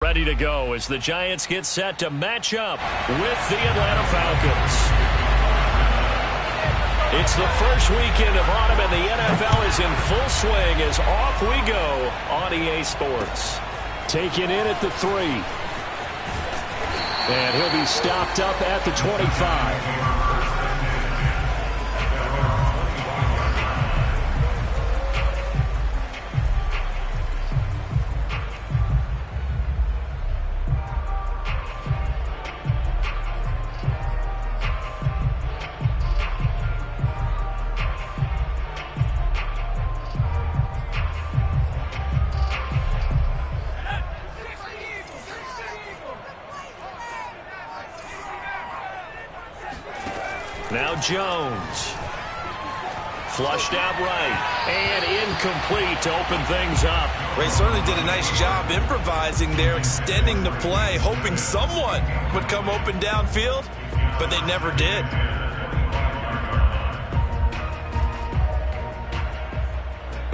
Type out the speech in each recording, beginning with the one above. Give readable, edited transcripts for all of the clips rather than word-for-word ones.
ready to go as the Giants get set to match up with the Atlanta Falcons. It's the first weekend of autumn, and the NFL is in full swing as off we go on EA Sports. Taken in at the 3. And he'll be stopped up at the 25. Now Jones. Flushed out right. And incomplete to open things up. They certainly did a nice job improvising there, extending the play, hoping someone would come open downfield, but they never did.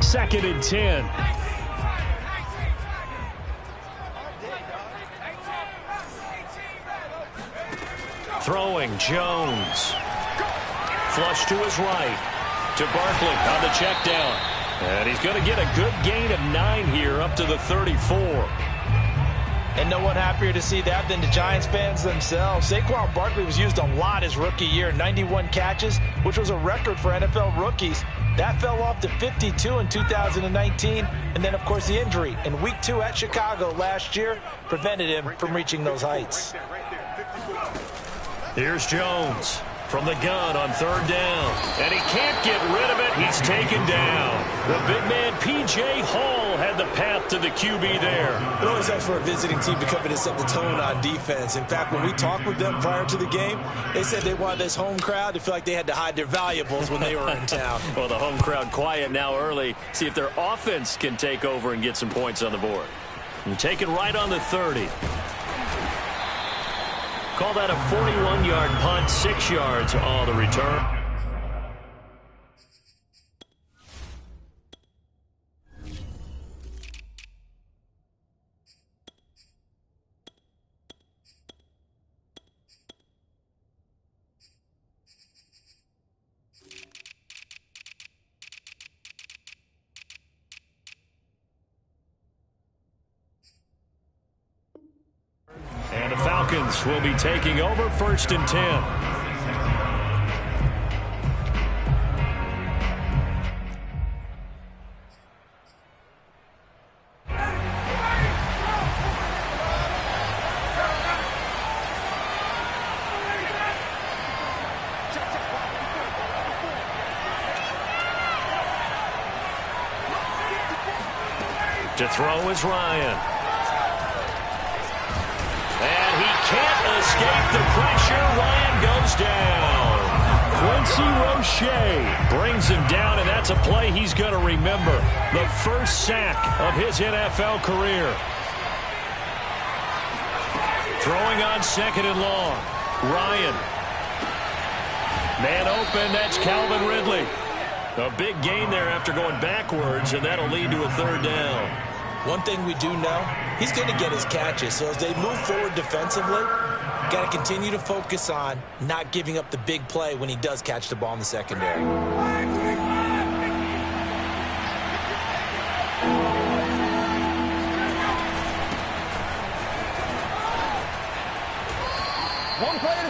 Second and 10. Throwing Jones. Flush to his right. To Barkley on the check down. And he's going to get a good gain of 9 here up to the 34. And no one happier to see that than the Giants fans themselves. Saquon Barkley was used a lot his rookie year, 91 catches, which was a record for NFL rookies. That fell off to 52 in 2019. And then, of course, the injury in Week 2 at Chicago last year prevented him from reaching those heights. Here's Jones from the gun on third down. And he can't get rid of it. He's taken down. The big man, P.J. Hall, had the path to the QB there. It always helps for a visiting team to come in and set the tone on defense. In fact, when we talked with them prior to the game, they said they wanted this home crowd to feel like they had to hide their valuables when they were in town. Well, the home crowd quiet now early. See if their offense can take over and get some points on the board. And taken right on the 30. Call that a 41-yard punt, 6 yards on the return. And the Falcons will be taking over first and 10. To throw is Ryan. And he can't escape the pressure. Ryan goes down. Quincy Roche brings him down, and that's a play he's going to remember. The first sack of his NFL career. Throwing on second and long. Ryan. Man open, that's Calvin Ridley. A big gain there after going backwards, and that'll lead to a third down. One thing we do know, he's going to get his catches. So as they move forward defensively, got to continue to focus on not giving up the big play when he does catch the ball in the secondary.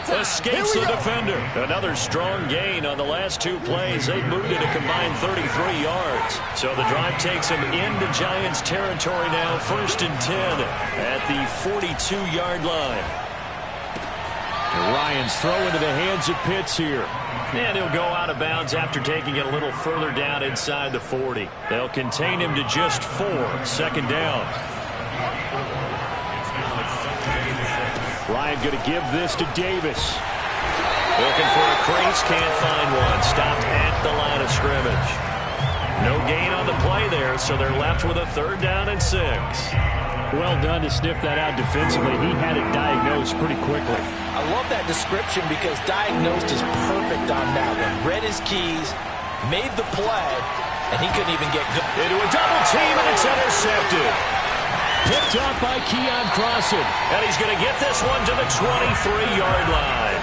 Escapes the defender. Another strong gain on the last 2 plays. They've moved it a combined 33 yards. So the drive takes him into Giants territory now. First and 10 at the 42-yard line. Ryan's throw into the hands of Pitts here. And he'll go out of bounds after taking it a little further down inside the 40. They'll contain him to just 4. Second down. Ryan going to give this to Davis. Looking for a crease, can't find one. Stopped at the line of scrimmage. No gain on the play there, so they're left with a third down and 6. Well done to sniff that out defensively. He had it diagnosed pretty quickly. I love that description because diagnosed is perfect on that one. Read his keys, made the play, and he couldn't even get good. Into a double team, and it's intercepted. Picked off by Keon Crossan. And he's going to get this one to the 23-yard line.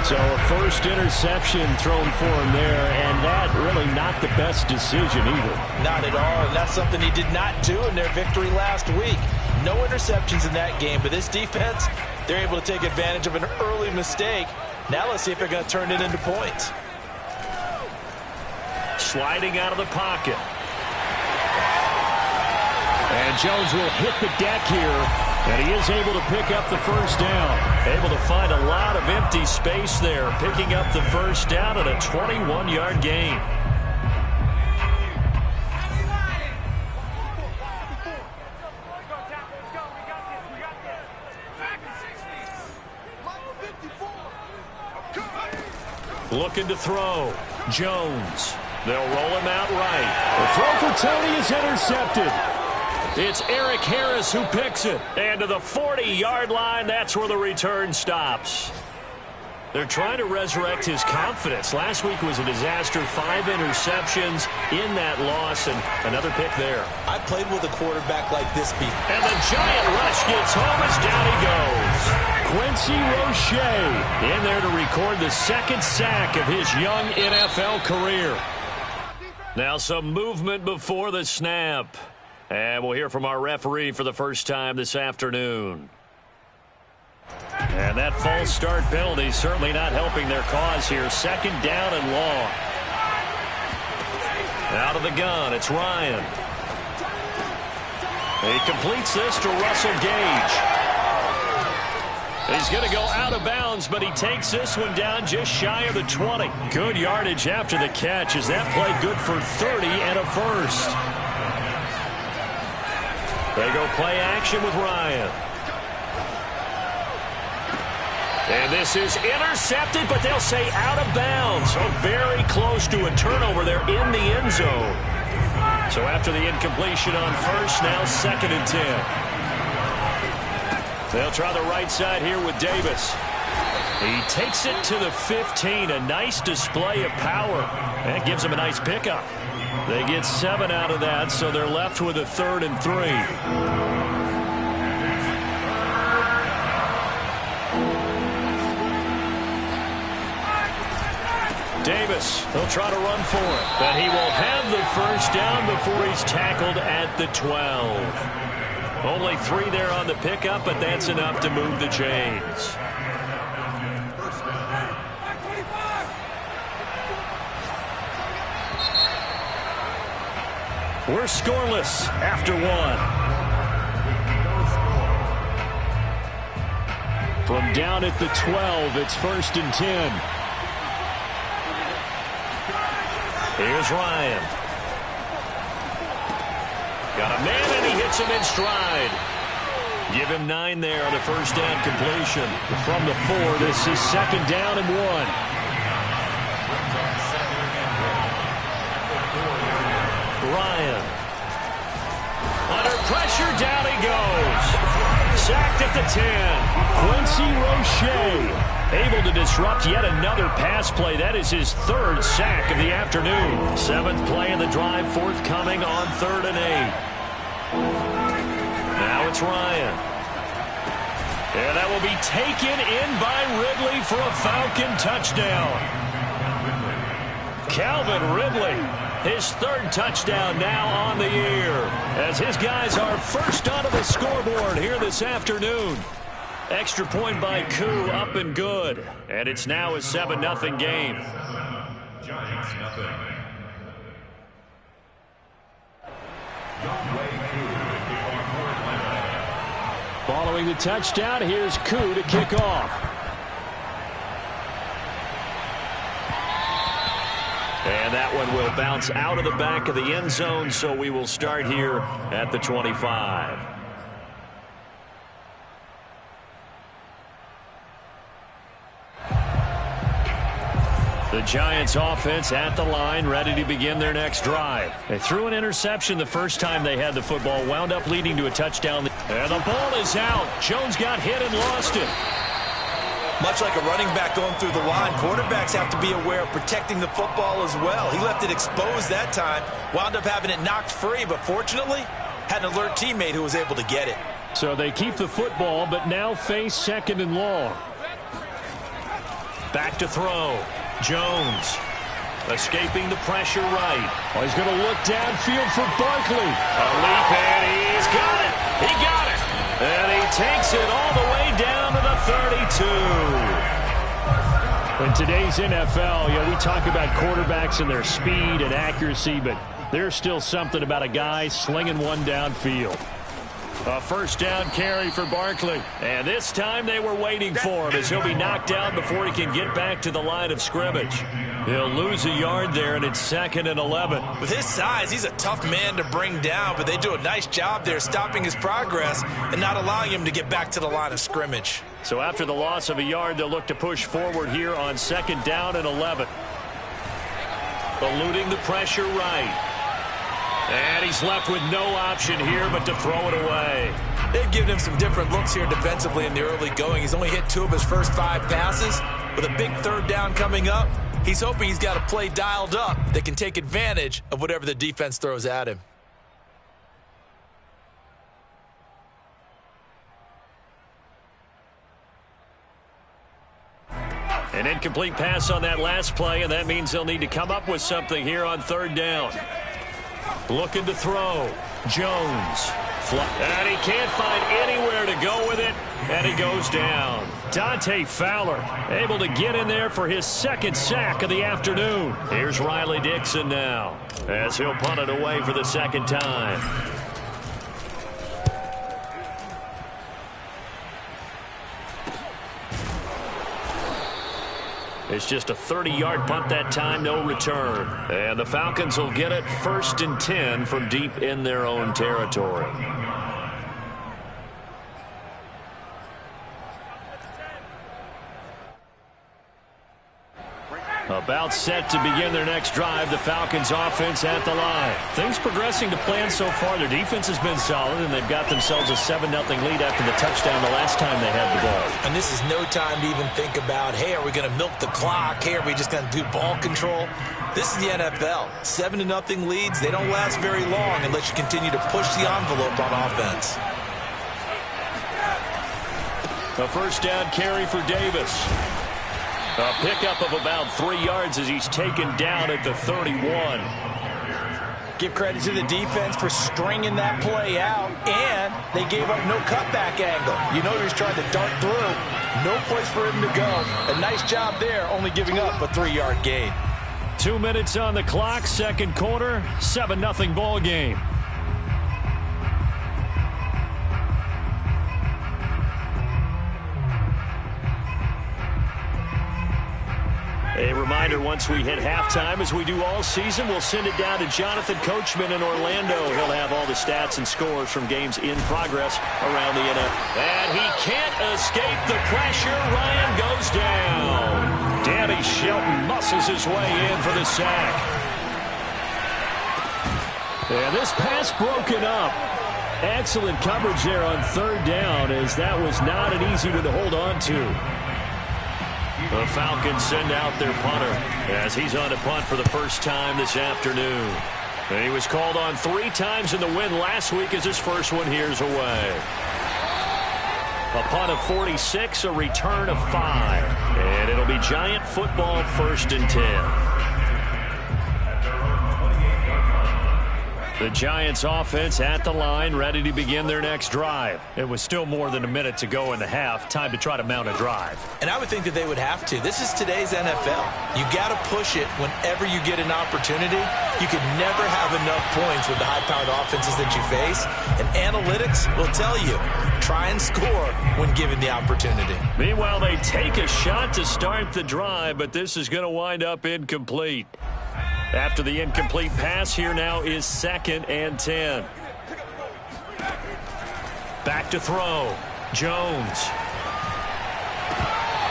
So a first interception thrown for him there, and that really not the best decision either. Not at all, and that's something he did not do in their victory last week. No interceptions in that game, but this defense, they're able to take advantage of an early mistake. Now let's see if they're going to turn it into points. Sliding out of the pocket. And Jones will hit the deck here, and he is able to pick up the first down. Able to find a lot of empty space there, picking up the first down at a 21-yard gain. Looking to throw. Jones. They'll roll him out right. The throw for Tony is intercepted. It's Eric Harris who picks it. And to the 40-yard line, that's where the return stops. They're trying to resurrect his confidence. Last week was a disaster. 5 interceptions in that loss, and another pick there. I played with a quarterback like this before. And the giant rush gets home as down he goes. Quincy Roche in there to record the second sack of his young NFL career. Now some movement before the snap. And we'll hear from our referee for the first time this afternoon. And that false start penalty certainly not helping their cause here. Second down and long. Out of the gun, it's Ryan. He completes this to Russell Gage. He's going to go out of bounds, but he takes this one down just shy of the 20. Good yardage after the catch as that play good for 30 and a first. They go play action with Ryan. And this is intercepted, but they'll say out of bounds. So very close to a turnover there in the end zone. So after the incompletion on first, now 2nd and 10. They'll try the right side here with Davis. He takes it to the 15. A nice display of power. That gives him a nice pickup. They get 7 out of that, so they're left with a 3rd and 3. Davis, he'll try to run for it, but he will have the first down before he's tackled at the 12. Only 3 there on the pickup, but that's enough to move the chains. We're scoreless after 1. From down at the 12, it's 1st and 10. Here's Ryan. Got a man, and he hits him in stride. Give him 9 there on the first down completion. From the 4, this is 2nd down and 1. Ryan. Under pressure, down he goes. Sacked at the 10. Quincy Roche able to disrupt yet another pass play. That is his 3rd sack of the afternoon. 7th play of the drive, forthcoming on 3rd and 8. Now it's Ryan. And that will be taken in by Ridley for a Falcon touchdown. Calvin Ridley, his 3rd touchdown now on the year, as his guys are first onto the scoreboard here this afternoon. Extra point by Koo, up and good. And it's now a 7-0 game. Giants nothing. Following the touchdown, here's Koo to kick off. And that one will bounce out of the back of the end zone, so we will start here at the 25. The Giants offense at the line, ready to begin their next drive. They threw an interception the first time they had the football, wound up leading to a touchdown. And the ball is out. Jones got hit and lost it. Much like a running back going through the line, quarterbacks have to be aware of protecting the football as well. He left it exposed that time, wound up having it knocked free, but fortunately, had an alert teammate who was able to get it. So they keep the football, but now face 2nd and long. Back to throw. Jones escaping the pressure right. Oh, he's going to look downfield for Barkley. A leap, and he's got it. He got it. And he takes it all the way down to the 32. In today's NFL, we talk about quarterbacks and their speed and accuracy, but there's still something about a guy slinging one downfield. A first down carry for Barkley. And this time they were waiting for him as he'll be knocked out before he can get back to the line of scrimmage. He'll lose a yard there, and it's 2nd and 11. With his size, he's a tough man to bring down, but they do a nice job there stopping his progress and not allowing him to get back to the line of scrimmage. So after the loss of a yard, they'll look to push forward here on 2nd down and 11. Eluding the pressure right. And he's left with no option here but to throw it away. They've given him some different looks here defensively in the early going. He's only hit 2 of his first 5 passes. With a big 3rd down coming up, he's hoping he's got a play dialed up that can take advantage of whatever the defense throws at him. An incomplete pass on that last play, and that means they'll need to come up with something here on 3rd down. Looking to throw. Jones. And he can't find anywhere to go with it. And he goes down. Dante Fowler able to get in there for his 2nd sack of the afternoon. Here's Riley Dixon now as he'll punt it away for the 2nd time. It's just a 30-yard punt that time, no return. And the Falcons will get it 1st and 10 from deep in their own territory. About set to begin their next drive, the Falcons offense at the line. Things progressing to plan so far. Their defense has been solid, and they've got themselves a 7-0 lead after the touchdown the last time they had the ball. And this is no time to even think about, hey, are we going to milk the clock? Hey, are we just going to do ball control? This is the NFL. 7-0 leads, they don't last very long unless you continue to push the envelope on offense. A first down carry for Davis. A pickup of about 3 yards as he's taken down at the 31. Give credit to the defense for stringing that play out, and they gave up no cutback angle. You know he was trying to dart through. No place for him to go. A nice job there, only giving up a 3-yard gain. 2 minutes on the clock, 2nd quarter, 7-0 ball game. A reminder, once we hit halftime, as we do all season, we'll send it down to Jonathan Coachman in Orlando. He'll have all the stats and scores from games in progress around the NFL. And he can't escape the pressure. Ryan goes down. Danny Shelton muscles his way in for the sack. And this pass broken up. Excellent coverage there on 3rd down, as that was not an easy one to hold on to. The Falcons send out their punter as he's on a punt for the first time this afternoon. And he was called on 3 times in the win last week as his first one here's away. A punt of 46, a return of 5. And it'll be Giant football 1st and 10. The Giants offense at the line, ready to begin their next drive. It was still more than a minute to go in the half. Time to try to mount a drive. And I would think that they would have to. This is today's NFL. You got to push it whenever you get an opportunity. You can never have enough points with the high-powered offenses that you face. And analytics will tell you, try and score when given the opportunity. Meanwhile, they take a shot to start the drive, but this is going to wind up incomplete. After the incomplete pass, here now is 2nd and 10. Back to throw. Jones.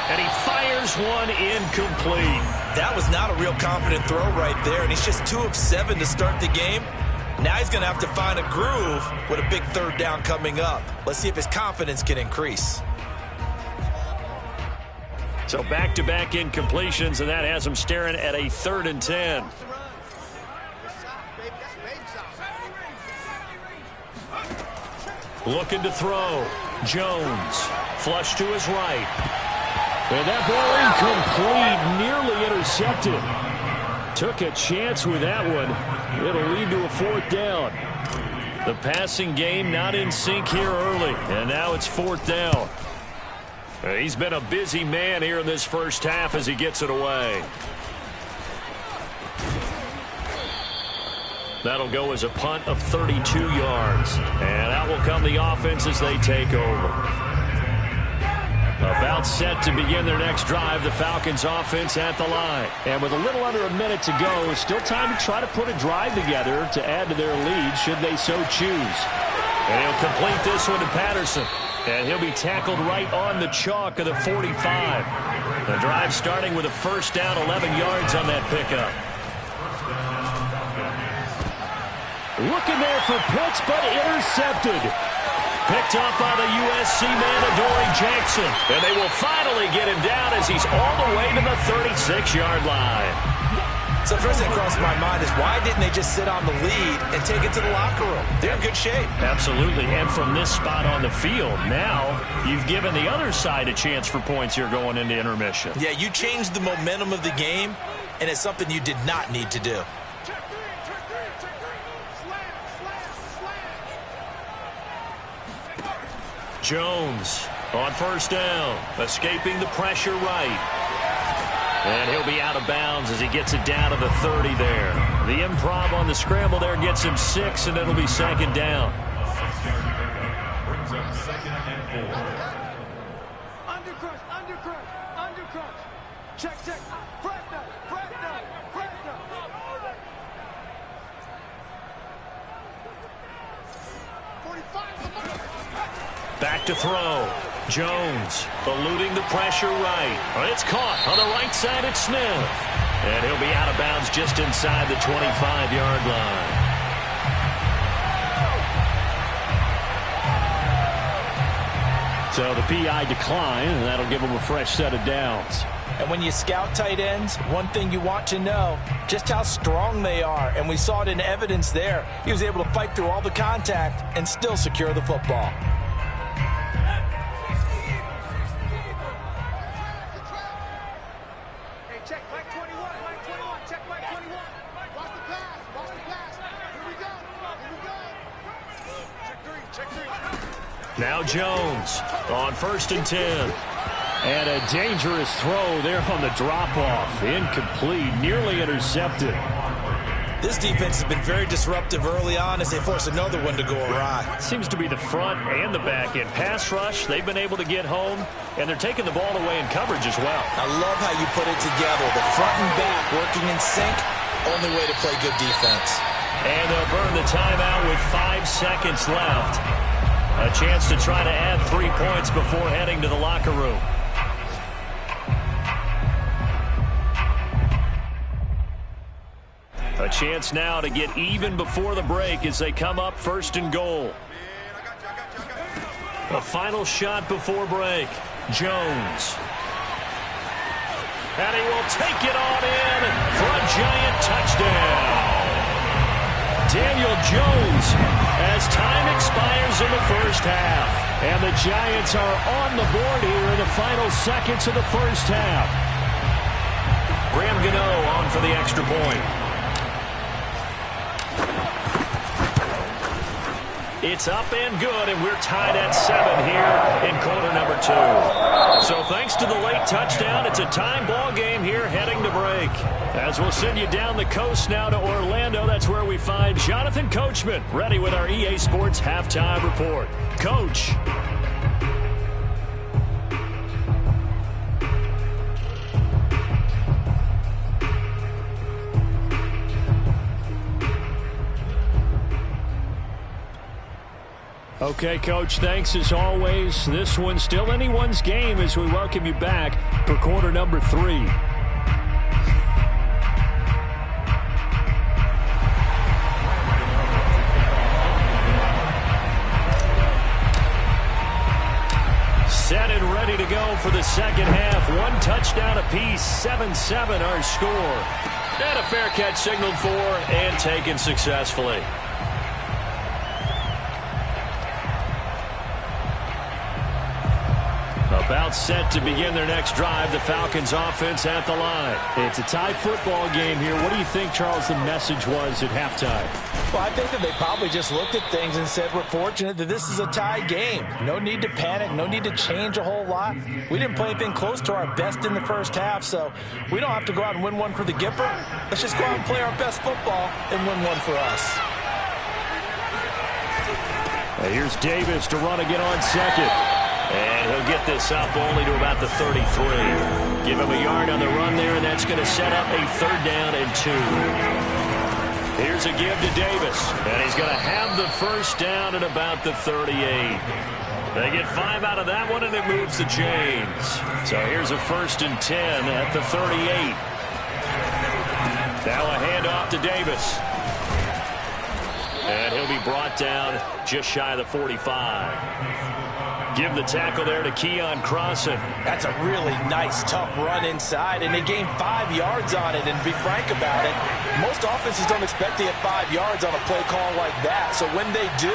And he fires one incomplete. That was not a real confident throw right there, and he's just 2 of 7 to start the game. Now he's going to have to find a groove with a big 3rd down coming up. Let's see if his confidence can increase. So back-to-back incompletions, and that has him staring at a 3rd and 10. Looking to throw. Jones. Flush to his right. And that ball incomplete, nearly intercepted. Took a chance with that one. It'll lead to a 4th down. The passing game not in sync here early, and now it's 4th down. He's been a busy man here in this first half as he gets it away. That'll go as a punt of 32 yards. And out will come the offense as they take over. About set to begin their next drive, the Falcons offense at the line. And with a little under a minute to go, still time to try to put a drive together to add to their lead should they so choose. And he'll complete this one to Patterson. And he'll be tackled right on the chalk of the 45. The drive starting with a first down, 11 yards on that pickup. Looking there for Pitts, but intercepted. Picked up by the USC man, Adoree Jackson. And they will finally get him down as he's all the way to the 36-yard line. So the first thing that crossed my mind is why didn't they just sit on the lead and take it to the locker room? They're in good shape. Absolutely. And from this spot on the field, now you've given the other side a chance for points here going into intermission. Yeah, you changed the momentum of the game, and it's something you did not need to do. Jones on first down, escaping the pressure right. And he'll be out of bounds as he gets it down to the 30 there. The improv on the scramble there gets him 6, and it'll be 2nd down. Brings up 2nd and 4. Undercrush. Check. Fresno. Back to throw. Jones eluding the pressure right. It's caught on the right side at Smith. And he'll be out of bounds just inside the 25-yard line. So the PI decline, and that'll give him a fresh set of downs. And when you scout tight ends, one thing you want to know, just how strong they are. And we saw it in evidence there. He was able to fight through all the contact and still secure the football. Now Jones on 1st and 10. And a dangerous throw there on the drop-off. Incomplete, nearly intercepted. This defense has been very disruptive early on as they force another one to go awry. Seems to be the front and the back end. Pass rush, they've been able to get home, and they're taking the ball away in coverage as well. I love how you put it together. The front and back working in sync, only way to play good defense. And they'll burn the timeout with 5 seconds left. A chance to try to add 3 points before heading to the locker room. A chance now to get even before the break as they come up 1st and goal. A final shot before break. Jones. And he will take it on in for a giant touchdown. Daniel Jones as time expires in the first half. And the Giants are on the board here in the final seconds of the first half. Graham Gano on for the extra point. It's up and good, and we're tied at 7 here in quarter number 2. So thanks to the late touchdown, it's a time ball game here heading to break. As we'll send you down the coast now to Orlando, that's where we find Jonathan Coachman ready with our EA Sports Halftime Report. Coach. Okay, Coach, thanks as always. This one's still anyone's game as we welcome you back for quarter number 3. Set and ready to go for the second half. 1 touchdown apiece, 7-7 our score. And a fair catch signaled for and taken successfully. About set to begin their next drive. The Falcons offense at the line. It's a tie football game here. What do you think, Charles, the message was at halftime? Well, I think that they probably just looked at things and said, we're fortunate that this is a tie game. No need to panic. No need to change a whole lot. We didn't play anything close to our best in the first half, so we don't have to go out and win one for the Gipper. Let's just go out and play our best football and win one for us. Here's Davis to run again on second. And he'll get this up only to about the 33. Give him a yard on the run there, and that's going to set up a 3rd down and 2. Here's a give to Davis, and he's going to have the 1st down at about the 38. They get 5 out of that one, and it moves the chains. So here's a 1st and 10 at the 38. Now a handoff to Davis. And he'll be brought down just shy of the 45. Give the tackle there to Keon Crossan. That's a really nice, tough run inside, and they gained 5 yards on it. And to be frank about it, most offenses don't expect to get 5 yards on a play call like that. So when they do,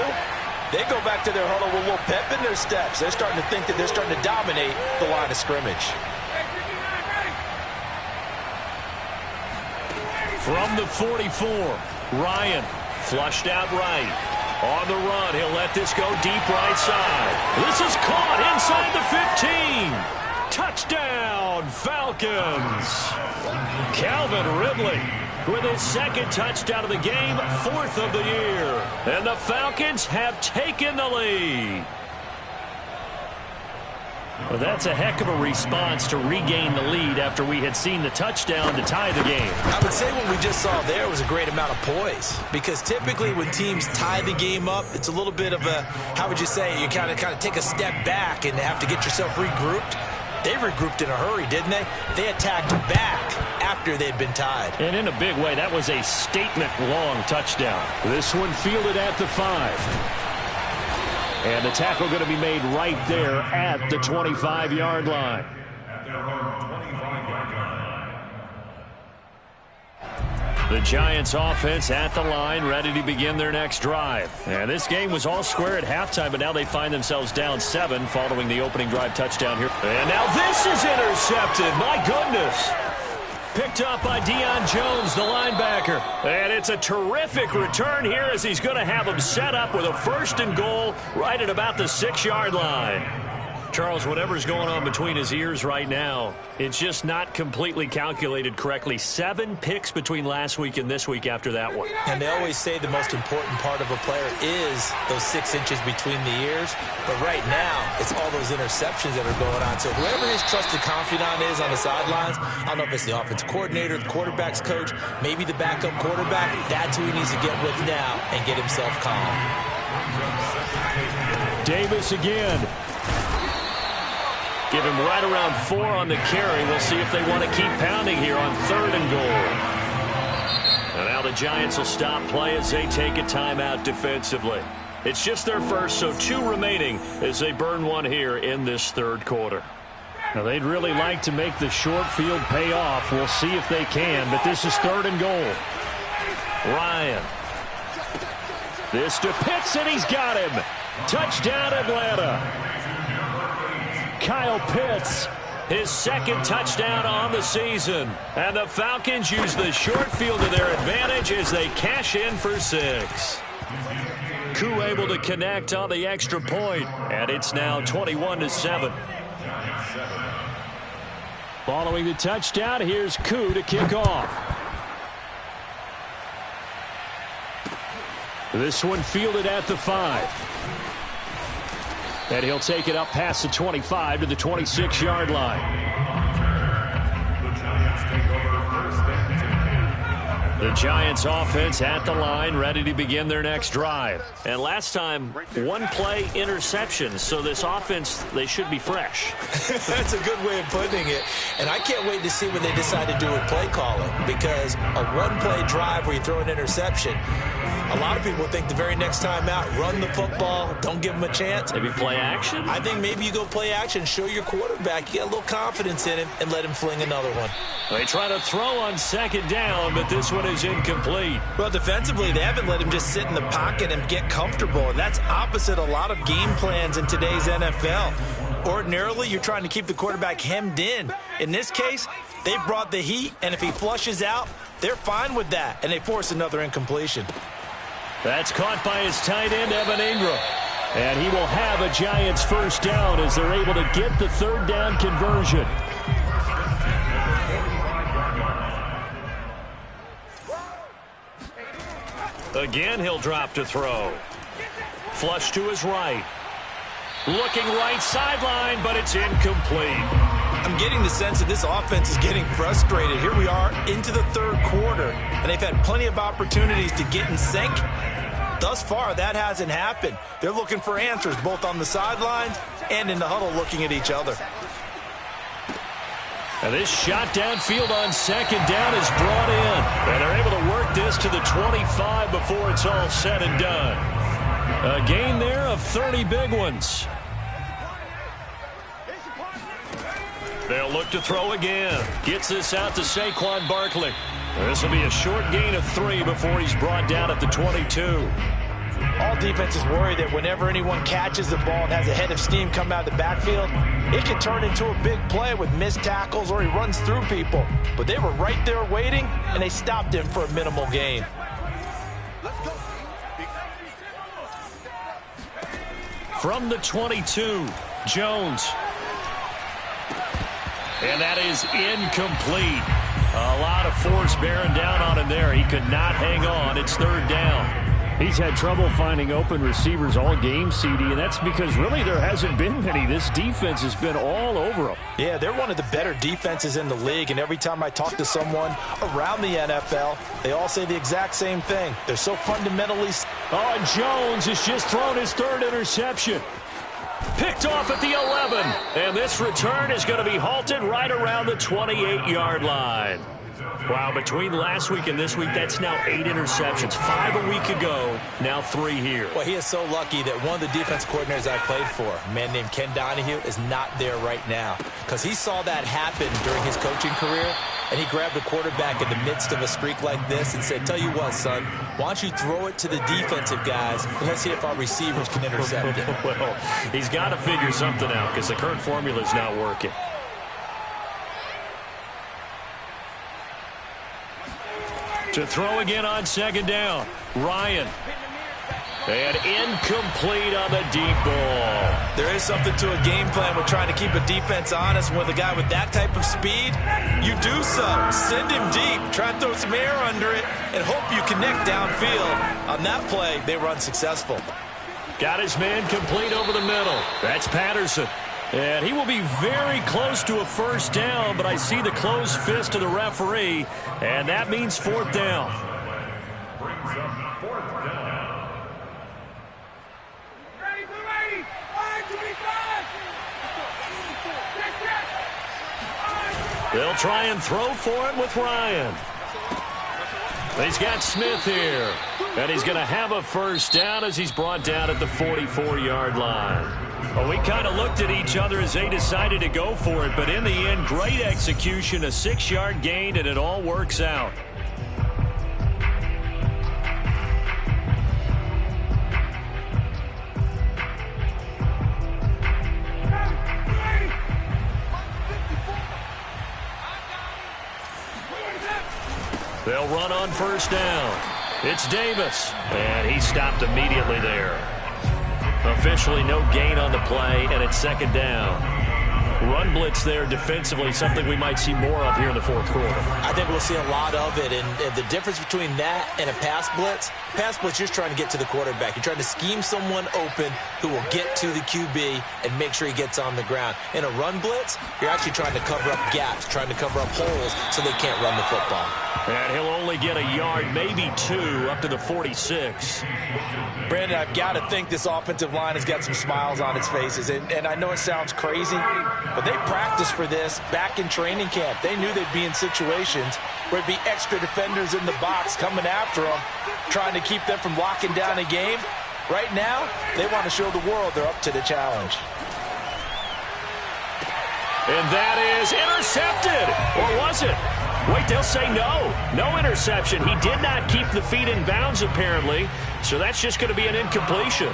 they go back to their huddle with a little pep in their steps. They're starting to think that they're starting to dominate the line of scrimmage. From the 44, Ryan flushed out right. On the run, he'll let this go deep right side. This is caught inside the 15. Touchdown, Falcons. Calvin Ridley with his 2nd touchdown of the game, 4th of the year. And the Falcons have taken the lead. Well, that's a heck of a response to regain the lead after we had seen the touchdown to tie the game. I would say what we just saw there was a great amount of poise, because typically when teams tie the game up, it's a little bit of a, how would you say, you kind of take a step back and have to get yourself regrouped. They regrouped in a hurry, didn't they? They attacked back after they'd been tied. And in a big way, that was a statement-long touchdown. This one fielded at the 5. And the tackle going to be made right there at the 25-yard line. At their own 25-yard line. The Giants offense at the line, ready to begin their next drive. And this game was all square at halftime, but now they find themselves down 7 following the opening drive touchdown here. And now this is intercepted. My goodness. Picked up by Deion Jones, the linebacker. And it's a terrific return here as he's going to have him set up with a 1st and goal right at about the 6-yard line. Charles, whatever's going on between his ears right now, it's just not completely calculated correctly. 7 picks between last week and this week after that one. And they always say the most important part of a player is those 6 inches between the ears. But right now, it's all those interceptions that are going on. So whoever his trusted confidant is on the sidelines, I don't know if it's the offensive coordinator, the quarterback's coach, maybe the backup quarterback, that's who he needs to get with now and get himself calm. Davis again. Give him right around 4 on the carry. We'll see if they want to keep pounding here on 3rd and goal. And now the Giants will stop play as they take a timeout defensively. It's just their first, so 2 remaining as they burn one here in this 3rd quarter. Now, they'd really like to make the short field pay off. We'll see if they can, but this is 3rd and goal. Ryan. This to Pitts, and he's got him. Touchdown, Atlanta. Kyle Pitts, his 2nd touchdown on the season. And the Falcons use the short field to their advantage as they cash in for 6. Koo able to connect on the extra point, and it's now 21-7. Following the touchdown, here's Koo to kick off. This one fielded at the 5. And he'll take it up past the 25 to the 26-yard line. The Giants take over 1st and 10. The Giants offense at the line, ready to begin their next drive. And last time, 1 play interception. So this offense, they should be fresh. That's a good way of putting it. And I can't wait to see what they decide to do with play calling, because a 1-play drive where you throw an interception, a lot of people think the very next time out, run the football, don't give them a chance. Maybe play action? I think maybe you go play action, show your quarterback, you get a little confidence in him, and let him fling another one. They try to throw on 2nd down, but this one is incomplete. Well, defensively, they haven't let him just sit in the pocket and get comfortable, and that's opposite a lot of game plans in today's NFL. Ordinarily, you're trying to keep the quarterback hemmed in. In this case, they brought the heat, and if he flushes out, they're fine with that, and they force another incompletion. That's caught by his tight end, Evan Ingram. And he will have a Giants first down as they're able to get the third down conversion. Again, he'll drop to throw. Flush to his right. Looking right sideline, but it's incomplete. I'm getting the sense that this offense is getting frustrated. Here we are into the third quarter, and they've had plenty of opportunities to get in sync. Thus far, that hasn't happened. They're looking for answers both on the sidelines and in the huddle looking at each other. And this shot downfield on second down is brought in. And they're able to work this to the 25 before it's all said and done. A gain there of 30 big ones. They'll look to throw again. Gets this out to Saquon Barkley. This will be a short gain of 3 before he's brought down at the 22. All defenses worry that whenever anyone catches the ball and has a head of steam come out of the backfield, it can turn into a big play with missed tackles or he runs through people. But they were right there waiting, and they stopped him for a minimal gain. From the 22, Jones. And that is incomplete. A lot of force bearing down on him there. He could not hang on. It's third down. He's had trouble finding open receivers all game, CD, and that's because really there hasn't been many. This defense has been all over them. Yeah, they're one of the better defenses in the league, and every time I talk to someone around the NFL, they all say the exact same thing. They're so fundamentally... Oh, and Jones has just thrown his third interception. Picked off at the 11, and this return is going to be halted right around the 28-yard line. Wow, between last week and this week, that's now 8 interceptions. 5 a week ago, now 3 here. Well, he is so lucky that one of the defense coordinators I played for, a man named Ken Donahue, is not there right now. Because he saw that happen during his coaching career, and he grabbed a quarterback in the midst of a streak like this and said, tell you what, son, why don't you throw it to the defensive guys, and let's see if our receivers can intercept it. Well, he's got to figure something out because the current formula is not working. To throw again on second down, Ryan. And incomplete on the deep ball. There is something to a game plan with trying to keep a defense honest. With a guy with that type of speed, you do so. Send him deep. Try and throw some air under it and hope you connect downfield. On that play, they were unsuccessful. Got his man complete over the middle. That's Patterson. And he will be very close to a first down, but I see the closed fist of the referee, and that means fourth down. Brings up fourth down. They'll try and throw for it with Ryan. He's got Smith here, and he's going to have a first down as he's brought down at the 44-yard line. Well, we kind of looked at each other as they decided to go for it, but in the end, great execution, a 6-yard gain, and it all works out. They'll run on first down. It's Davis, and he stopped immediately there. Officially no gain on the play, and it's second down. Run blitz there defensively, something we might see more of here in the fourth quarter. I think we'll see a lot of it, and the difference between that and a pass blitz, you're trying to get to the quarterback. You're trying to scheme someone open who will get to the QB and make sure he gets on the ground. In a run blitz, you're actually trying to cover up gaps, trying to cover up holes so they can't run the football. And he'll only get a yard, maybe 2, up to the 46. Brandon, I've got to think this offensive line has got some smiles on its faces. And I know it sounds crazy, but they practiced for this back in training camp. They knew they'd be in situations where it'd be extra defenders in the box coming after them, trying to keep them from locking down a game. Right now, they want to show the world they're up to the challenge. And that is intercepted. Or was it? Wait, they'll say no. No interception. He did not keep the feet in bounds, apparently. So that's just going to be an incompletion.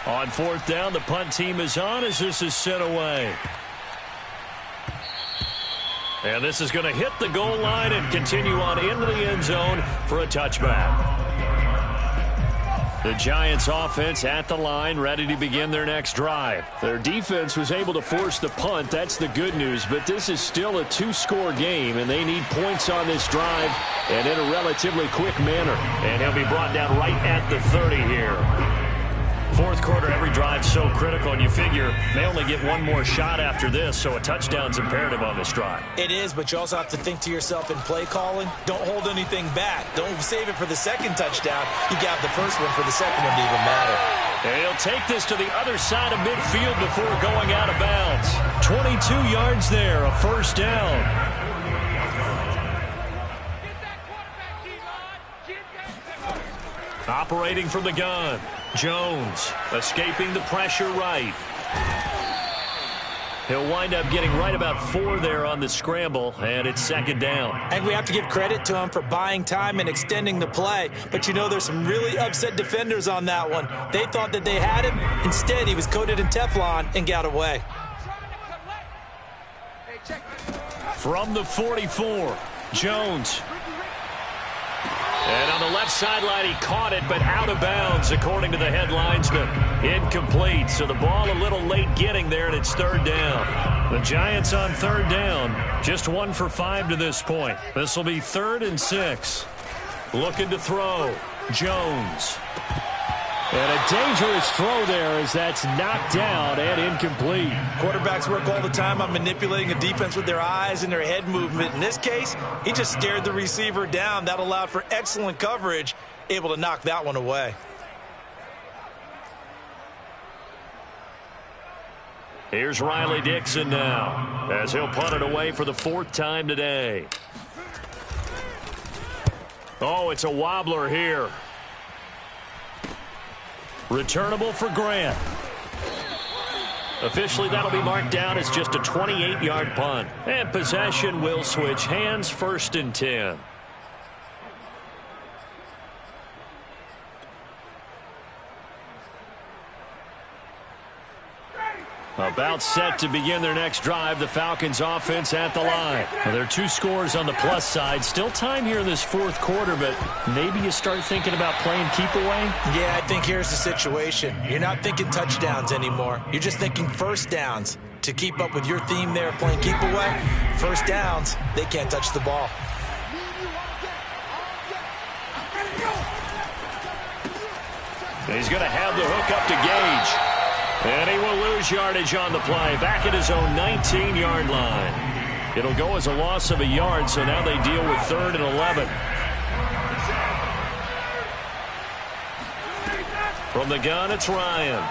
On fourth down, the punt team is on as this is sent away. And this is going to hit the goal line and continue on into the end zone for a touchback. The Giants offense at the line, ready to begin their next drive. Their defense was able to force the punt. That's the good news. But this is still a two-score game, and they need points on this drive and in a relatively quick manner. And he'll be brought down right at the 30 here. Fourth quarter, every drive's so critical, and you figure they only get one more shot after this, so a touchdown's imperative on this drive. It is, but you also have to think to yourself in play calling, don't hold anything back. Don't save it for the second touchdown. You got the first one for the second one to even matter. And he'll take this to the other side of midfield before going out of bounds. 22 yards there, a first down. Operating from the gun, Jones escaping the pressure right. He'll wind up getting right about 4 there on the scramble, and it's second down. And we have to give credit to him for buying time and extending the play. But you know, there's some really upset defenders on that one. They thought that they had him. Instead, he was coated in Teflon and got away. From the 44, Jones. And on the left sideline, he caught it, but out of bounds, according to the head linesman. Incomplete, so the ball a little late getting there, and it's third down. The Giants on third down, just 1 for 5 to this point. This will be 3rd and 6. Looking to throw, Jones. And a dangerous throw there as that's knocked down and incomplete. Quarterbacks work all the time on manipulating a defense with their eyes and their head movement. In this case, he just stared the receiver down. That allowed for excellent coverage, able to knock that one away. Here's Riley Dixon now as he'll punt it away for the 4th time today. Oh, it's a wobbler here. Returnable for Grant. Officially, that'll be marked down as just a 28-yard punt. And possession will switch hands, 1st and 10. About set to begin their next drive, the Falcons offense at the line. Well, there are 2 scores on the plus side. Still time here in this 4th quarter, but maybe you start thinking about playing keep away? Yeah, I think here's the situation. You're not thinking touchdowns anymore. You're just thinking first downs. To keep up with your theme there, playing keep away, first downs, they can't touch the ball. He's going to have the hook up to Gage. And he will lose yardage on the play, back at his own 19-yard line. It'll go as a loss of a yard, so now they deal with 3rd and 11. From the gun, it's Ryan.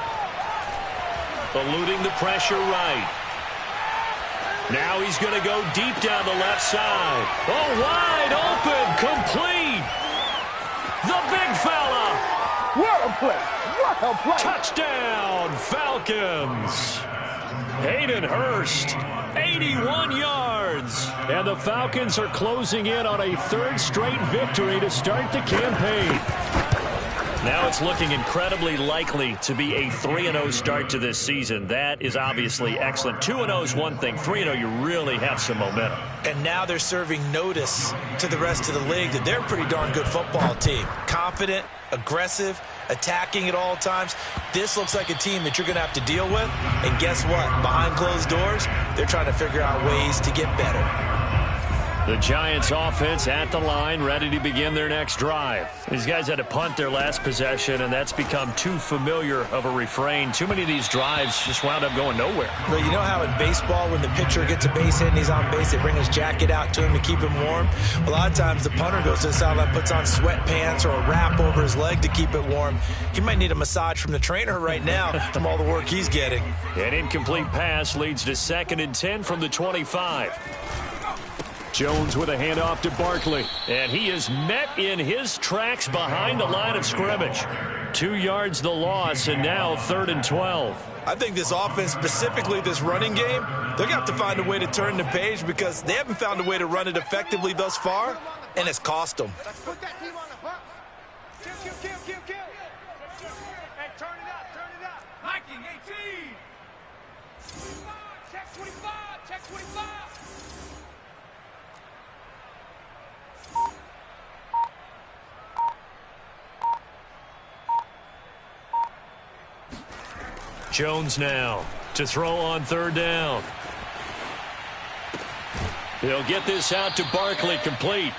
Eluding the pressure right. Now he's going to go deep down the left side. Oh, wide open, complete. The big fella. What a play! What a play! Touchdown, Falcons. Hayden Hurst, 81 yards. And the Falcons are closing in on a 3rd straight victory to start the campaign. Now it's looking incredibly likely to be a 3-0 start to this season. That is obviously excellent. 2-0 is one thing. 3-0, you really have some momentum. And now they're serving notice to the rest of the league that they're a pretty darn good football team. Confident, aggressive, attacking at all times. This looks like a team that you're going to have to deal with. And guess what? Behind closed doors, they're trying to figure out ways to get better. The Giants offense at the line, ready to begin their next drive. These guys had to punt their last possession, and that's become too familiar of a refrain. Too many of these drives just wound up going nowhere. Well, you know how in baseball, when the pitcher gets a base hit and he's on base, they bring his jacket out to him to keep him warm? A lot of times the punter goes to the sideline, puts on sweatpants or a wrap over his leg to keep it warm. He might need a massage from the trainer right now from all the work he's getting. An incomplete pass leads to 2nd and 10 from the 25. Jones with a handoff to Barkley. And he is met in his tracks behind the line of scrimmage. 2 yards the loss, and now 3rd and 12. I think this offense, specifically this running game, they're going to have to find a way to turn the page because they haven't found a way to run it effectively thus far, and it's cost them. Put that team on the hook. Kill. Hey, turn it up. Jones now to throw on third down. He'll get this out to Barkley, complete.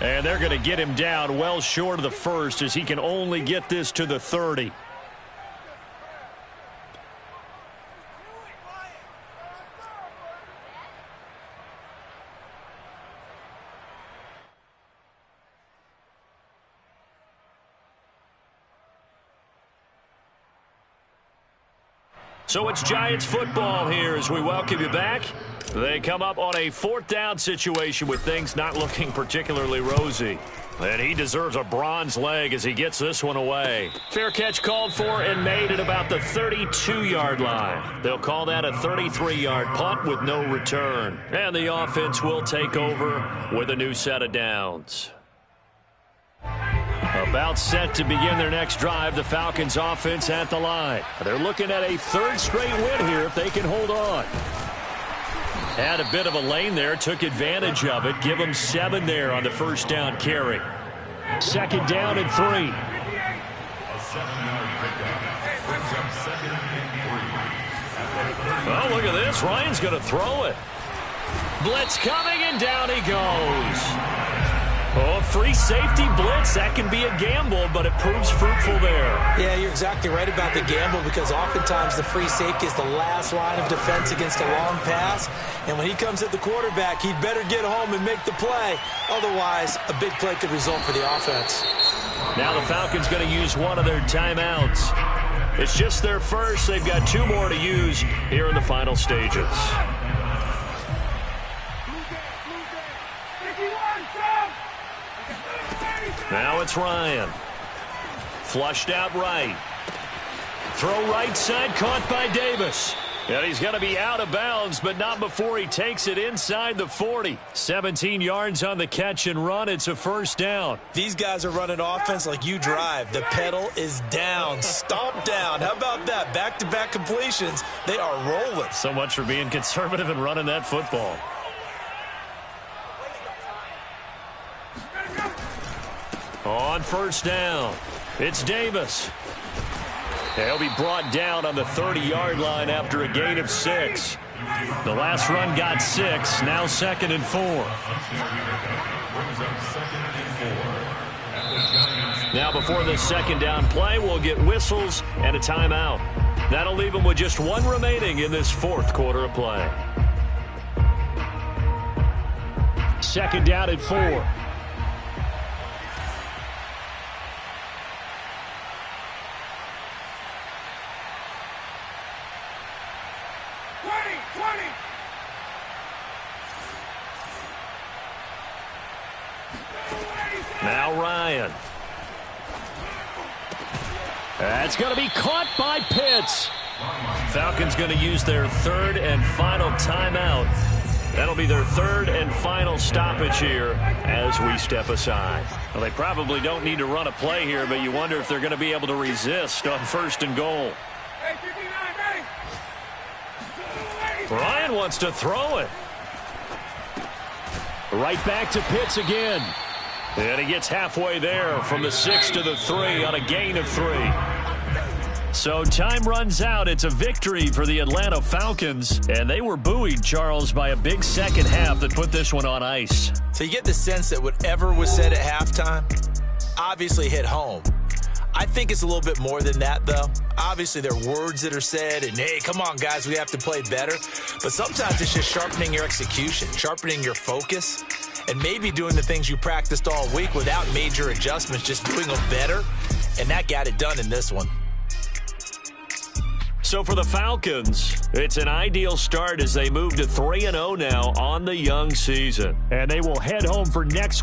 And they're going to get him down well short of the first, as he can only get this to the 30. So it's Giants football here as we welcome you back. They come up on a fourth down situation with things not looking particularly rosy. And he deserves a bronze leg as he gets this one away. Fair catch called for and made at about the 32-yard line. They'll call that a 33-yard punt with no return. And the offense will take over with a new set of downs. About set to begin their next drive, the Falcons offense at the line. They're looking at a third straight win here if they can hold on. Had a bit of a lane there, took advantage of it. Give them 7 there on the first down carry. Second down and 3. A 7-yard pickup. Brings up 2nd and 3. Oh, look at this. Ryan's going to throw it. Blitz coming, and down he goes. Oh, free safety blitz. That can be a gamble, but it proves fruitful there. Yeah, you're exactly right about the gamble, because oftentimes the free safety is the last line of defense against a long pass. And when he comes at the quarterback, he'd better get home and make the play. Otherwise, a big play could result for the offense. Now the Falcons going to use one of their timeouts. It's just their first. They've got 2 more to use here in the final stages. Now it's Ryan. Flushed out right. Throw right side, caught by Davis. And he's going to be out of bounds, but not before he takes it inside the 40. 17 yards on the catch and run. It's a first down. These guys are running offense like you drive. The pedal is down. Stomp down. How about that? Back-to-back completions. They are rolling. So much for being conservative and running that football. On first down, it's Davis. He'll be brought down on the 30-yard line after a gain of 6. The last run got 6, now 2nd and 4. Now before the second down play, we'll get whistles and a timeout. That'll leave them with just 1 remaining in this fourth quarter of play. Second down at 4. Now Ryan. That's going to be caught by Pitts. Falcons going to use their 3rd and final timeout. That'll be their 3rd and final stoppage here as we step aside. Well, they probably don't need to run a play here, but you wonder if they're going to be able to resist on 1st and goal. Ryan wants to throw it. Right back to Pitts again. And he gets halfway there from the 6 to the 3 on a gain of 3. So time runs out. It's a victory for the Atlanta Falcons. And they were buoyed, Charles, by a big second half that put this one on ice. So you get the sense that whatever was said at halftime obviously hit home. I think it's a little bit more than that, though. Obviously, there are words that are said, and, hey, come on, guys, we have to play better. But sometimes it's just sharpening your execution, sharpening your focus, and maybe doing the things you practiced all week without major adjustments, just doing them better. And that got it done in this one. So for the Falcons, it's an ideal start as they move to 3-0 now on the young season. And they will head home for next